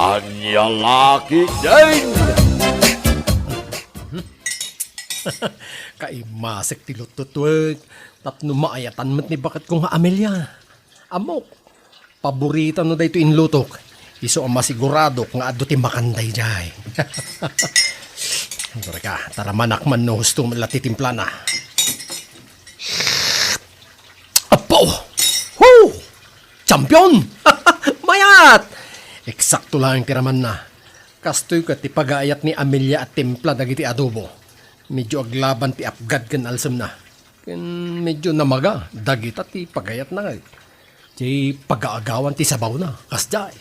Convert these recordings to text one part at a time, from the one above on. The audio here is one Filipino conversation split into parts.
Anya laki din! Kaimasik ti lututwag. Tapno maayatan mat ni bakat kong Amelia. Amok, paborita no dayto inlutok. Iso ang masigurado nga adto ti makanday jay. Dore ka, tara manakman no husto malati timpla na. Apo! Woo! Champion! Mayat! Eksakto lang yung tiraman na. Kastoy ka ti pag-aayat ni Amelia at timpla dagiti adobo. Medyo aglaban ti apgad kan alsam na. Ken medyo namaga, dagita ti pagayat na kay. Ti pag-aagawan ti sabaw na, kasjay.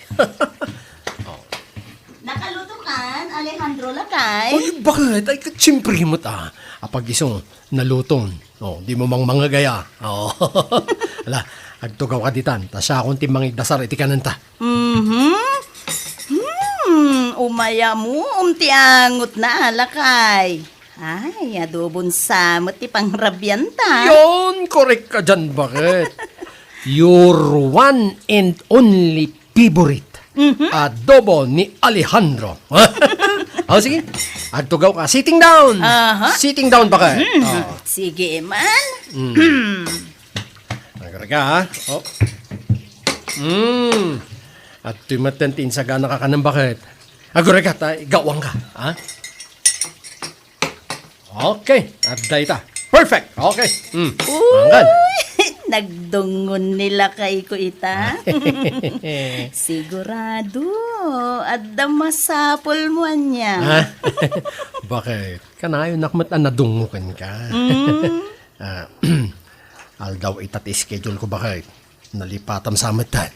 Nakaluto kan, Alejandro Lakay? Ay, bakit? Ay, katsimpri mo ta. Apag isong naluton. Oh, di mo mang mga gaya. Oh. Ala, agtugaw ka ditan. Ta siya akong timang igdasar iti kananta. Umaya mo, umtiangot na, Lakay. Ay, adobon samot ti pangrabyanta. Yon, correct ka dyan, bakit? Your one and only favorite. Adobo ni Alejandro. Oh, sige. Agtugaw ka. Sitting down. Aha. Sitting down, bakit? Sige man. Nagkara ka, ha? Oh. At tumatantin sa gana ka ng bakit? Agora ka, gawang ka, ha? Okay, at dayta. Perfect, okay. Anggan. Nagdungon nila kay ko ita. Sigurado. Adda masapol mo niya. Ha? Bakit? Kanayon nakmat na nadungukan ka. Aldaw itat schedule ko bakit? Nalipatam sa matan.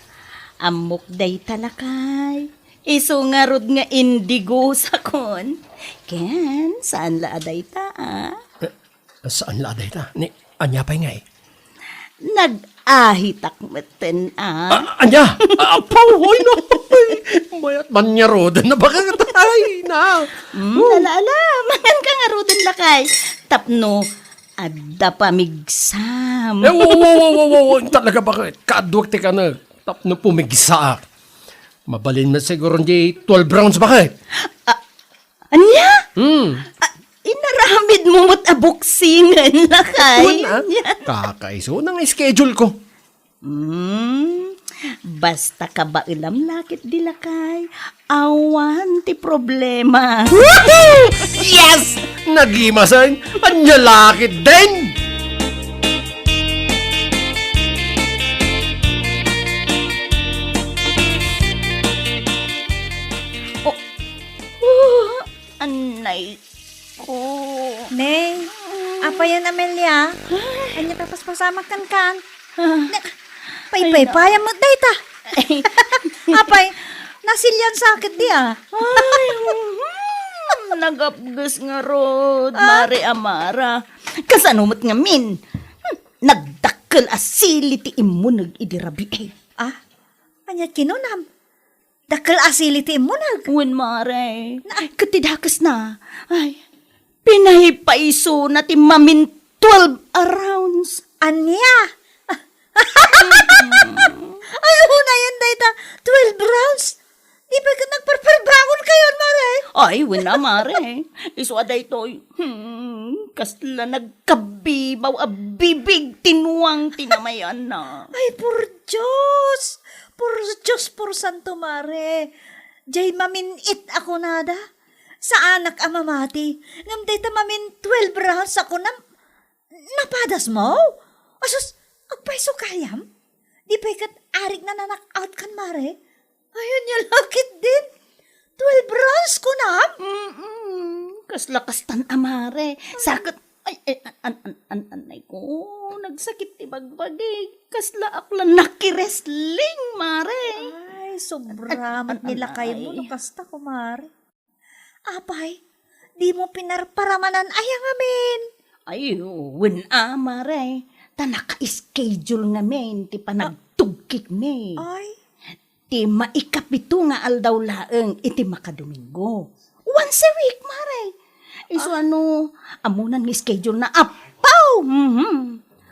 Amok day talakay. Iso nga rod nga indigo sa kon. Ken, saan la aday ta? Saan la dayta? Ni anya pa nga eh. Nag-ahitak meten Anya! Pauhoy no! Mayat man niya rodan na baka katay na. Ala, mangan ka nga rodon lakay. Tapno, adda pamigsam. Wow. Talaga bakit? Kaadwag ti ka na. Tapno pumigsa. Mabalin na siguro di 12 rounds bakit? Anya? Inaramid mo mo't abuksingan lakay. Kakaiso ng schedule ko. Basta ka ba ilam lakit di lakay, awan ti problema. Yes! Nagimasan! Anya lakit din! Anay ko. Nay, apa yan, Amelia? Anya papaspasamak kan. Pay, paya mo, dayta. Apay, nasilyan sakit di Ay, nagapgas nga rod, Mare Amara. Kasanumot nga min. Nagdakkel asili ti imo nag-idirabi. Anya kinunam. Dakal asiliti mo Wen Mare, katidakas na. Ay, pinahipaiso na ti mamin 12 rounds. Anya? Ay, una yan, dayta. 12 rounds? Di ba ka nagparparbangon kayo, Mare? Ay, wala Mare. Iso aday to'y, kasla nagkabibaw a bibig tinuang tinamayan na. Ay, pur Diyos. Pur Diyos, pur Santo Mare. Jay maminit ako nada. Sa anak amamati. Ngam dayta mamin 12 rounds ako napadas mo? Asus, agpaiso kayam? Di ba ikat arik na nanak-out kan, Mare? Ayun niya lakit din. 12 rounds ko na. Kaslakastan amare. Sakit. Ay, anay ko. Nagsakit ti bagbagi. Kasla akla nakiresling, Mare. Ay, sobramat nila kayo mo. Nakasta ko, Mare. Apay, di mo pinarparamanan ayang amin. Ay, win Mare. Ta naka-schedule nga men. Ti panagtugkik me. Ay, ti maikapito nga aldaw laeng iti makadomingo. Once a week, Mare. Iso amunan nga schedule na apaw.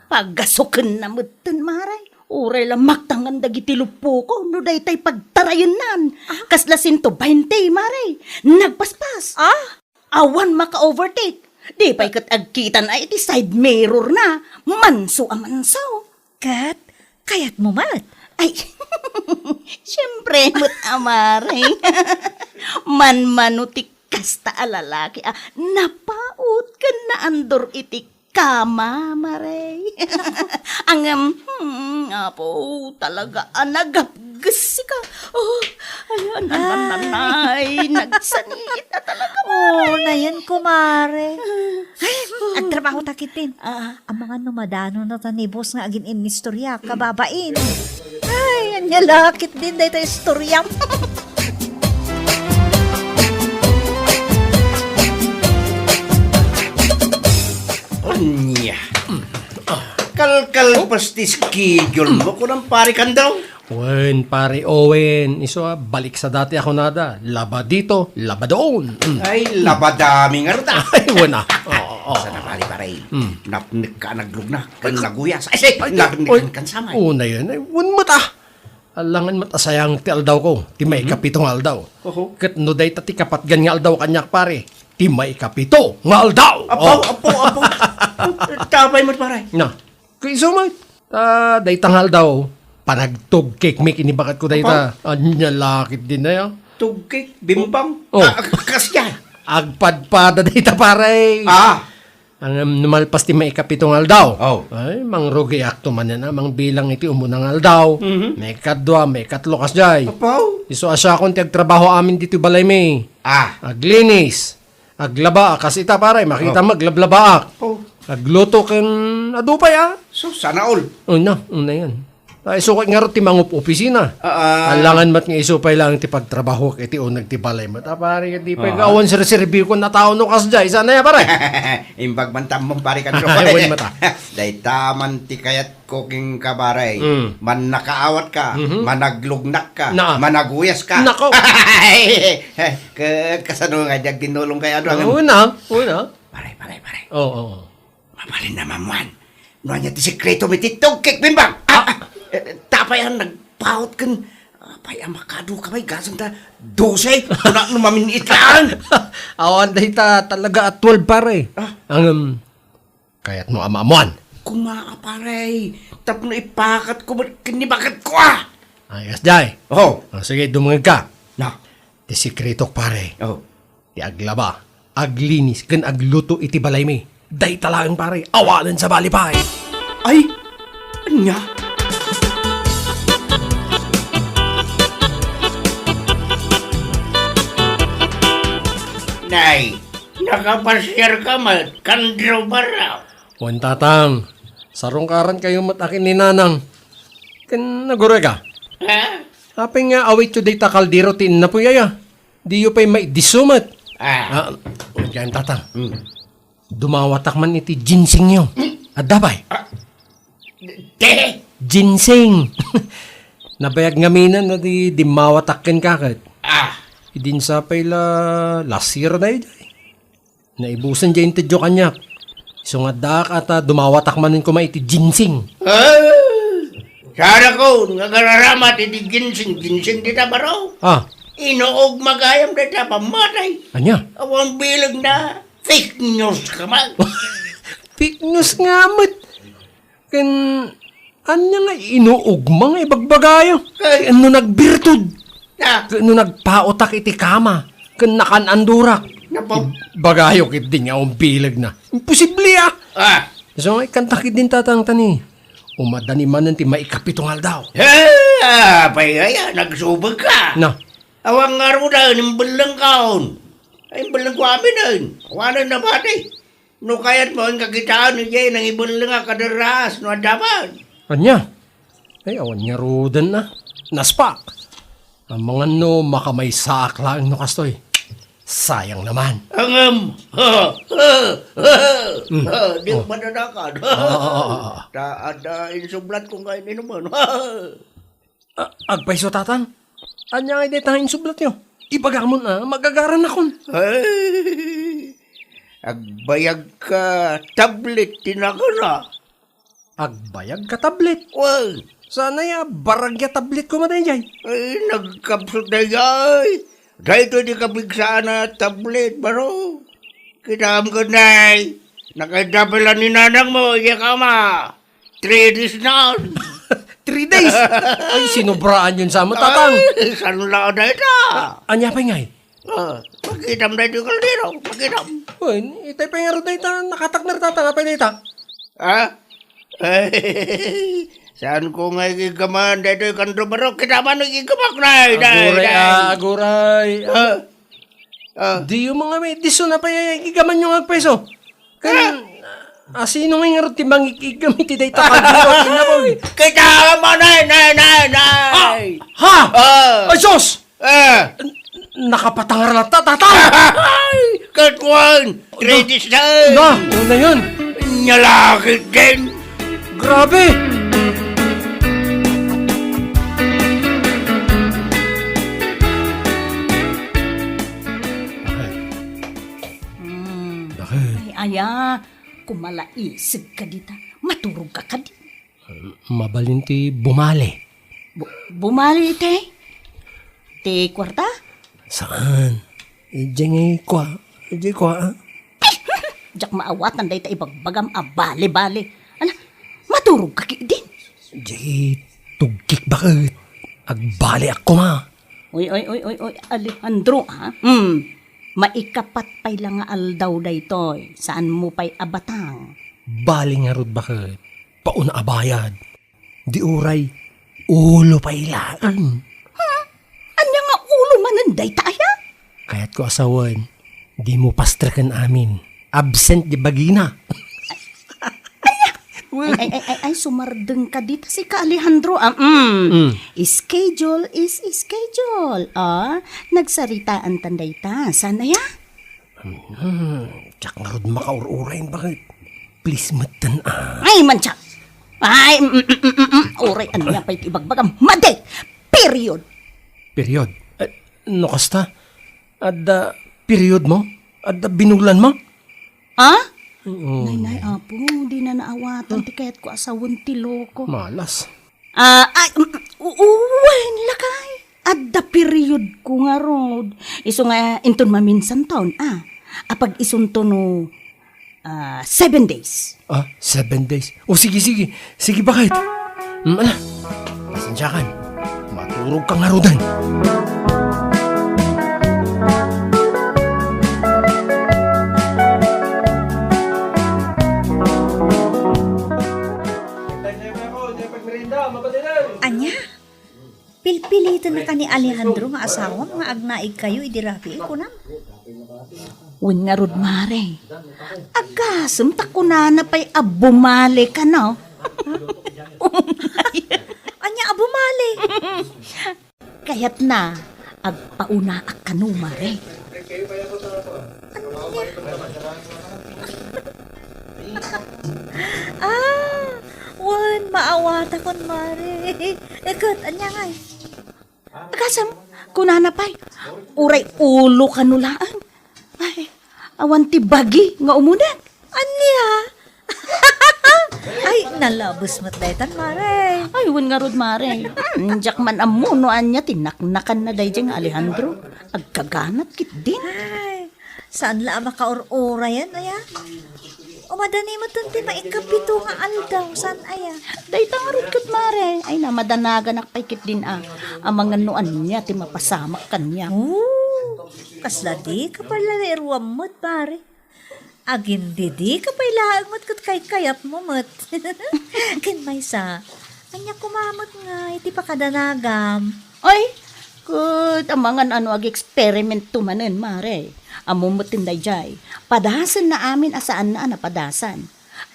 Pagasukan na mutan, Mare. Uray lang magtangan dagiti lupo ko, no day tay pagtarayon nan. Kaslasin to 20, mare. Nagpaspas. Awan maka-overtake. Di pa ikat agkitan ay iti side mirror na. Manso a manso. Kat, kayat mo mat. Ay, siyempre, mut amare. Man-manutik kasta a lalaki. Napaut ka na andor iti kama, mare. Ang, apo, talaga, nagapgasi ka. Oh, ayan, nanay, nagsanit na talaga, mare. Na yan, kumare. Ay, ang trabaho takitin. Ang mga numadano na tanibos nga agin in istorya, kababain. Ay, ang nyalakit din dahil tayo istorya. Anya. Kalkal pasti schedule mo ko ng pari kandaw. Wen, pare Owen, iso balik sa dati ako nada. Laba dito, laba doon. Ay, labadami nga rita. Ay, wala. Oo. Sa na pari. Napnik ka naglug na. Kan naguyas. Ay, say, napnik kan samay. Una yun, ay, wan mata. Alangan mata sayang ti aldaw ko. Ti may kapitong aldaw. Oho. Kat no day tati kapatgan nga aldaw kanyak pare. Ti may kapito nga aldaw. Apo. Tapay mo pare. Na, kay sumat. Day tanghal daw. Panagtog cake make inibakat ko day ta. Anya lakit din na yan. Tugkik, bimbang. Oh. Kasya. Agpadpada day ta pare. Ang numalpas ti may kapitong aldaw. Oh. Ay, mangrugi akto man na mang bilang iti umunang aldaw. May kadwa, may katlo kas jay. Apo. Iso asya akong ti agtrabaho amin dito balay may. Aglinis. Aglaba, kas ita pare, makita maglablabaak. Oh. Agluto ken adupay So, sana all. Una yan. Ay, sukot nga rin ti mangup opisina. Ah. Alangan mat nga isupay lang ti pagtrabaho kiti unag ti balay mat. Pare, di pa gawan sa reserbi ko na tao no kasjay. Sana ya pare. Imbag bantam mong pari ka Ay, wala mata. Dahil taman ti kayat cooking ka baray. Man nakaawat ka, managlugnak ka, Na. managuyas ka. Nako. Kasano nga diag dinulong kaya doon. Una. Pare. Oo. Mamalin na mamuan. No niya ti sekreto mi ti tugkik bimbang. Tapayan nagpaut kan. Apay makado ka may gasang ta 12. Kuna numamin itlaan. Awan dahi ta talaga at 12 pare. Ang kayat mo amamuan. Kumaa pare. Tapno ipakat ko kinibakat ko Ayas jay. Oh. Sige, dumungag ka. Na. Ti sekreto pare. Oh. Ti aglaba. Aglinis. Kan agluto iti balay mi. Dahi talagang pare. Awalan sa balipay. Ay. Anya. Nay, nakapasyar ka man, kandraw baraw. Wan tatang. Sarong karan kayo matakin ni nanang. Kan nagure ka. Ha? Apeng nga awit today ta kaldero tin na po yaya. Di yo pa'y may disumat. Yan tatang. Dumawatak man iti ginseng nyo. At dabay. Te! Ginseng. Nabayag ngaminan na di mawatakin kakad. Idin sa pa'y last year na yun. Naibusan dyan ti jo kanyak. So nga dak at dumawatak manin ko iti ginseng. Sana ko, nagararamat iti ginseng dita baraw. Inoog magayam dita pamatay. Anya? Awang bilag na fake news ka man. Fake news nga mat. Kan, anya nga inuugma nga ibagbagayo. Ano nagbirtud. Ano nagpaotak iti kama. Kan nakanandurak. Bagayo kit din nga bilag na. Imposible So, kantakit din tatang tani. Umadani man ti maikapitong aldaw. Payaya, nagsubag ka. Na. Awang nga ro na, nimbalang kaon. Ay, imbalang ko amin na. Awanan na pati. No kayat mo ang kakitaan ni Jay, nang imbalang nga kadaras, no adaman. Anya? Ay, awan nga rodan na. Naspak. Ang mga no, makamay saak lang no kastoy. Sayang naman. Angam. Di ko madadakan. Taadain sublat kung kain inuman. Agpay so tatang. Anya nga detahin sublat nyo. Ibagamon magagaran akon. Agbayag ka, tablet tinagara. Agbayag ka tablet. Well, Sana ya, baragya tablet ko man jay. Ay, nagkapsot na yay. Dahil di kabigsaan na tablet, baro. Kinam ko na nakadapalan ni nanang mo, iya ka ma. 3 days na. 3 days? Ay, sinubraan yun sa mo, tatang. Ay, saan lang na ito? Anya pa ngay? Pakitam na ito kaldero, pakitam. Uy, itay pa nga rin data, nakatak na rin tatang, apay data. Ha? Ay, saan ko nga ikigaman dito yung kanto baro? Kinaman ikigamak na. Aguray. Di yung mga medisyon na pa ikigaman yung agpeso. Kan, sino nga nga rin timbang ikigamit itay takagiro, kinaboy. Kita mo na. Ha? Ay, Diyos! Nakapatangar lang, tatang! Ay, katwan! 3 days na. Una yun. Nyalakit din. Grabe! Ay, aya, kumalaisig ka dita. Maturog ka di. Mabalinti bumali. Bumali, te. Te, kwarta? Saan? Diyan kwa. Jak maawatan day ta ibagbagam bali-bali. Ala, maturog ka din. Diyan tugkik bakit? Agbali ako ma. Oy, Alejandro, ha? Maikapat pa'y lang nga aldaw daytoy. Saan mo pa'y abatang? Bali nga rod bakit? Pauna abayad. Di uray, ulo pa ilaan. Anya nga ulo mananday taya? Kaya't ko asawan, di mo pastrakan amin. Absent di bagina. Ay, sumardeng ka dito si ka Alejandro. Schedule is schedule. Nagsaritaan tanday ta. Sana ya? Tsak nga rod makaur-urayin bakit? Please matan Ay, mancha. Ay, oray, ano yan pa'y ibagbagam. Made! Period. Period. No kasta? Adda period mo? Adda binulan mo? Ha? Nay, apo, di na naawatan. Tikayat ko asawan ti loko. Malas. Uwan, lakay. Adda period ko nga rod. Iso nga, inton maminsan taon, apag isunto no, 7 days. 7 days. Sige. Sige, bakit? Ala, pasensyakan. Maturog kang harudan. Anya? Pilpilitan na ka ni Alejandro nga asawa, mga agnaig kayo, idirapi ko na. Wen nga rod mare. Agasem takunana pa'y abumali ka no? Anya, abumali. Kaya't na, agpauna ak kanu mare. Wan, maawata kon mare. Ekat, anya nga. Agasem, kunana pa'y, uray ulo kanulaan. Ay, awan ti bagi nga umunan. Anya? Ay, nalabos mo't daytan, mare. Ay, wen nga rod mare. Jak man amuno anya tinaknakan na day nga Alejandro. Agkaganat kit din. Ay, saan la makaur-ura yan, aya? O madani mo tunti maikapito nga aldaw, saan aya? Day tangarod kat mare. Ay na madanagan akpaykit din ang mga nuan niya ti mapasamak kanya. Kasla di ka pala iruam mo't, pare. Agin di ka pa ilaang mo't kat kay kayap mo mo't. Kin may sa, anya kumamot nga, iti pa kadanagam. Ay, good. Amangan ag-experiment tumanen, mare. Amumutin day jay. Padasan na amin asaan na napadasan.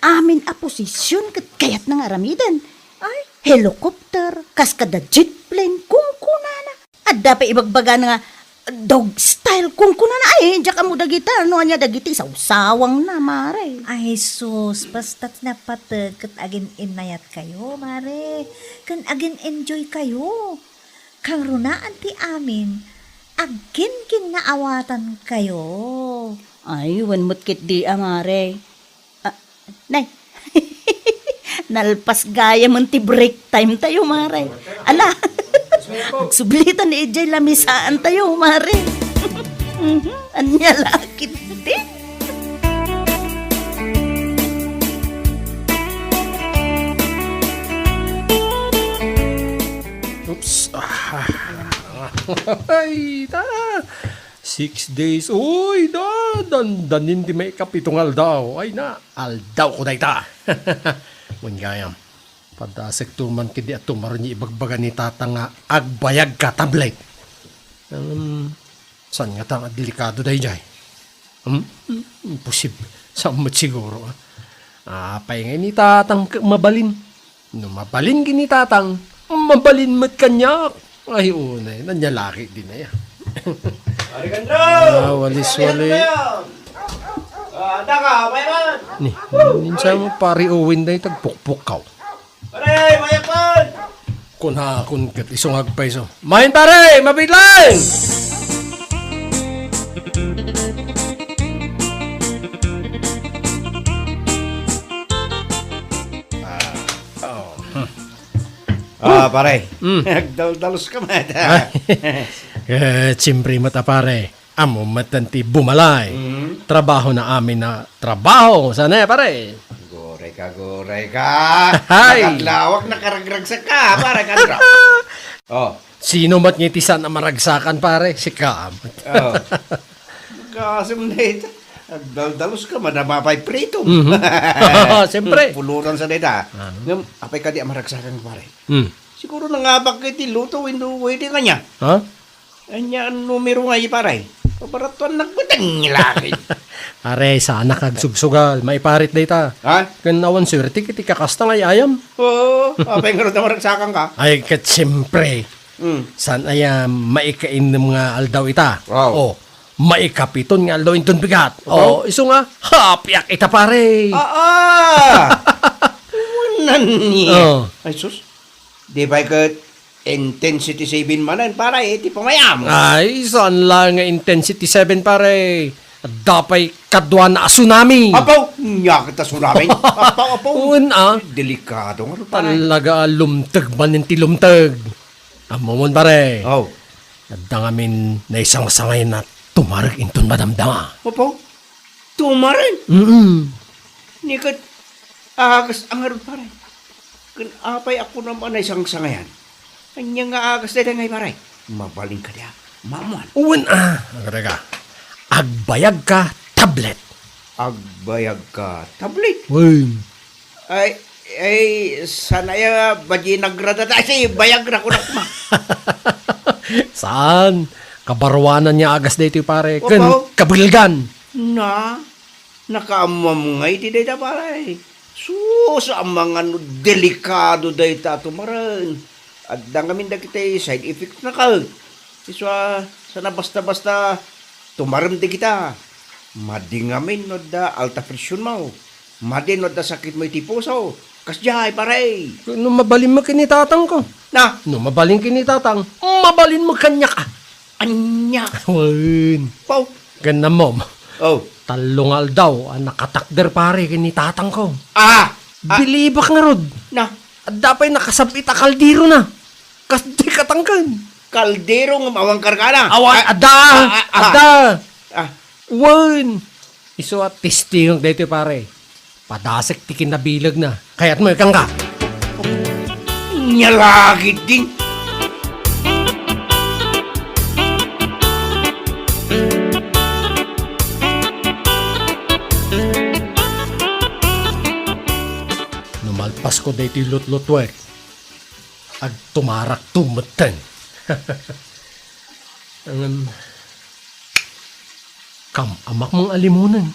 Amin a posisyon kat kayat ng aramidan. Ay, Helicopter, kaskada jet plane, kung kunana. At dapat ibagbaga nga dog style kung kunana. Ay, diya ka mo dagita. Ano anya dagiti? Sawsawang na, mare. ay sus, basta't napatag kat agin inayat kayo, mare. Kan agin enjoy kayo. Kang runaan ti amin, agin kinaawatan kayo. Ay, wan mo't kit di, mare. Nay, Nalpas gaya man ti break time tayo, mare. Ala, sublitan ni EJ lamisaan tayo, mare. Anya lakit din. Oops. Ay, 6 days. Uy, dandanin di may kapitong aldaw. Ay na, aldaw ko na ita. Mungayam. Padasek tuman kidi at tumaron niya ibagbaga ni tata nga agbayag ka tablet. San nga tanga delikado dahi jay? Imposible. Samot siguro. Paingay ni tatang mabalin. No mabalin gini tatang, mabalin mat kanyak. Ay, unay. Nanyalaki din na yan. Alejandro! Walis-wali. Anda ka, mayaman! Ni, minsan mo pari uwin na tagpukpuk ka. Pare, mayaman! Kun kat isong agpay so. Mahin pare, mabiglang! Pare. Nagdaldalos ka mata. Siyempre mata pare. Amo matanti bumalay. Trabaho na amin na trabaho. Sana pare. Goray ka. Hay. Nakadlawak, nakaragragsak ka, pare kadra. Oh. Sino mat ngitisan na maragsakan pare? Si Kam. Oh. Kasum na ito. Nagdaldalos ka, madamapay prito. Siyempre. Puluran sa data. Ngam, apay ka di amaragsakan pare. Siguro nangabak kiti luto, window waiting ka niya. Ha? Anya ang numero nga pare. Pabaratuan nagbutang nilakit. Pare, sana kagsugsugal. Maiparit na ita. Ha? Kanawan surti kiti kakasta nga ayam. Oo. Apay nga rin amaragsakan ka. Ay, kat siyempre. San ayam maikain ng mga aldaw ita. Wow. O, maikapiton nga aldaw inton bigat. O, iso nga, hapiak ita pare. Unan niya. Oh. Ay sus. Di ba kat intensity 7 manan para iti pamayam. Ay, saan lang nga intensity 7 pare. Dapay kadwa na tsunami. Apaw, niya kita tsunami. Apaw. Una, Delikado nga ito pare. talaga lumtag man yung tilumtag. Amomon pare. Oh. Nadang amin na isang sangay na tumarag inton madamdanga. Apaw. Tumarin. Ni kat agas angarod pare. Kan apay ako naman na isang sangayan. Kanya nga agas na ngay pare. Mabaling ka niya. Mamuan. Una, aga agbayag ka tablet. Agbayag ka. Tablet. Uy. Ay, sana ya baji nagrada ay bayag na ko na kuma. Saan? Kabarwanan niya agas dito pare. Opo. Kan kabilgan. Na, nakaamam nga iti dayta pare. Sus, ang mga delikado dayta tumaran. At dangamin da kita side effect na ka. Iswa, sana basta-basta tumaram di kita. Madingamin no da alta presyon mo. Madin no da sakit mo iti puso. Kasjay pare. No mabalin mo kinitatang ko. Na, No mabalin kinitatang, mabalin mo kanya ka. anya. Uy. Pau. Ganda mo. Oh. Talungal daw, nakatakder pare kinitatang ko. Ah. Bilibak nga rod. Na, At dapay nakasabit a kaldiro na. Kasi katangkan. kaldero ng awang kargana. Awan, ada! Ada! Ah. Wan! Iso at testing dito pare. Padasek ti kinabilag na. Kaya't mo ikang ka. Nyalagit din. Numalpas ko dito yung lut-lutwek. Ag tumarak tumatan. Kam, amak mong alimunan.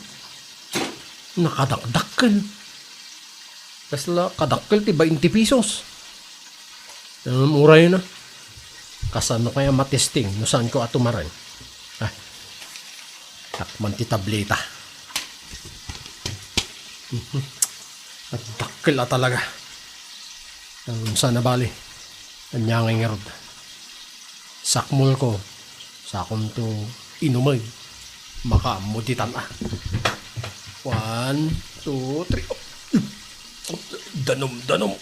Nakadakdakkel. Kasla, kadakkel ti 20 pesos. Mura yun na. Kasano kaya matesting no saan ko atumaran. Ah, takman ti tableta. At dakkel na talaga. Sana bali. Anyangay nga rod. Sakmol ko. Sakom to inumay. Makamuditan ah. 1, 2, 3. danom.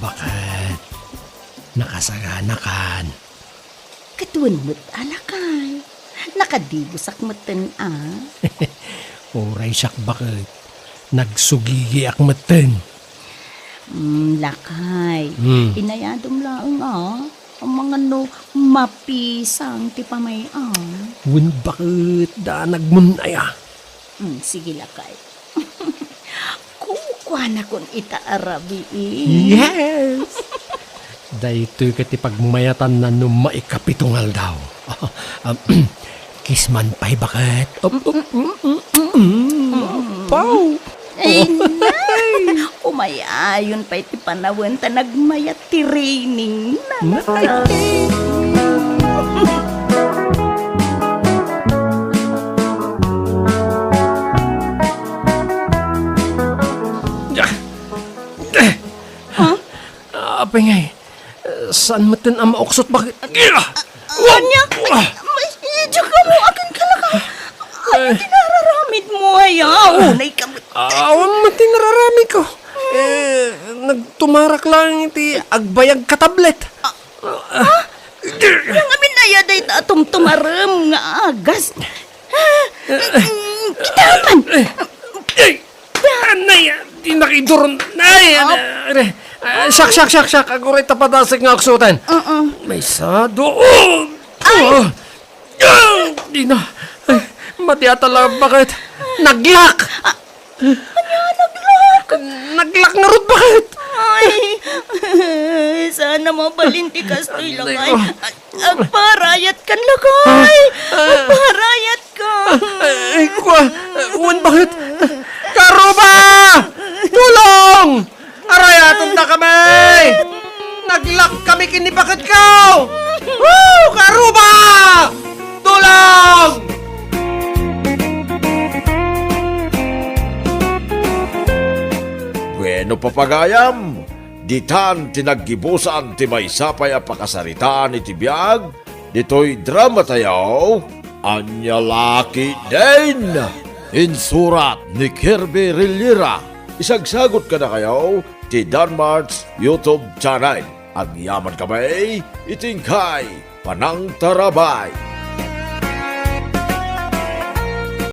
Bakit? Nakasagana kan. Katuan mo't alakay. Nakadibusak mo't Oray siyak bakit. Nagsugigi ak meten. Lakay. Inayadong lang ang mga mapisang ti pamayan. Wun bakit da nagmunaya. Sige lakay. Kukuha na kung itaarabi Yes! Dahito kati pagmayatan na maikapitungal daw. Kisman pa'y bakit? Pau! Ay, nay! Umayayon pa iti panawin ta nagmayat ti raining na. Apa ngay? Saan mo tin ang maoksot? Bakit? Anya? Medyo ka mo akin kalaka. Ay, tinararamid mo ayaw. Unay ka mo. Awan mo tin nararami ko. Nagtumarak lang iti agbayag katablet. Yung amin na yaday ta atom tumaram nga agas. Kitapan! Nay, di nakiduron. Nay, Syak. Ako rin tapadasig nga aksutan. May sado. Di na. Matiyata lang bakit? Naglak! Naglak nga rin bakit? Ay, sana mabalinti ka stoy lakay. Agparayat kan lakay. Agparayat ka. Ay, Juan, bakit? Karuba! Tulong! Arayatan na kami! Naglak kami kini bakit ka? Woo! Karuba! Tulong! Bueno papagayam, ditan tinaggibusan ti may sapay a pakasaritaan iti biyag, dito'y drama tayaw, Anya Laki din! Insurat ni Kirby Rilira. Isagsagot ka na kayo ti Danmar's YouTube channel. Ang yaman kamay, itingkay, panang tarabay.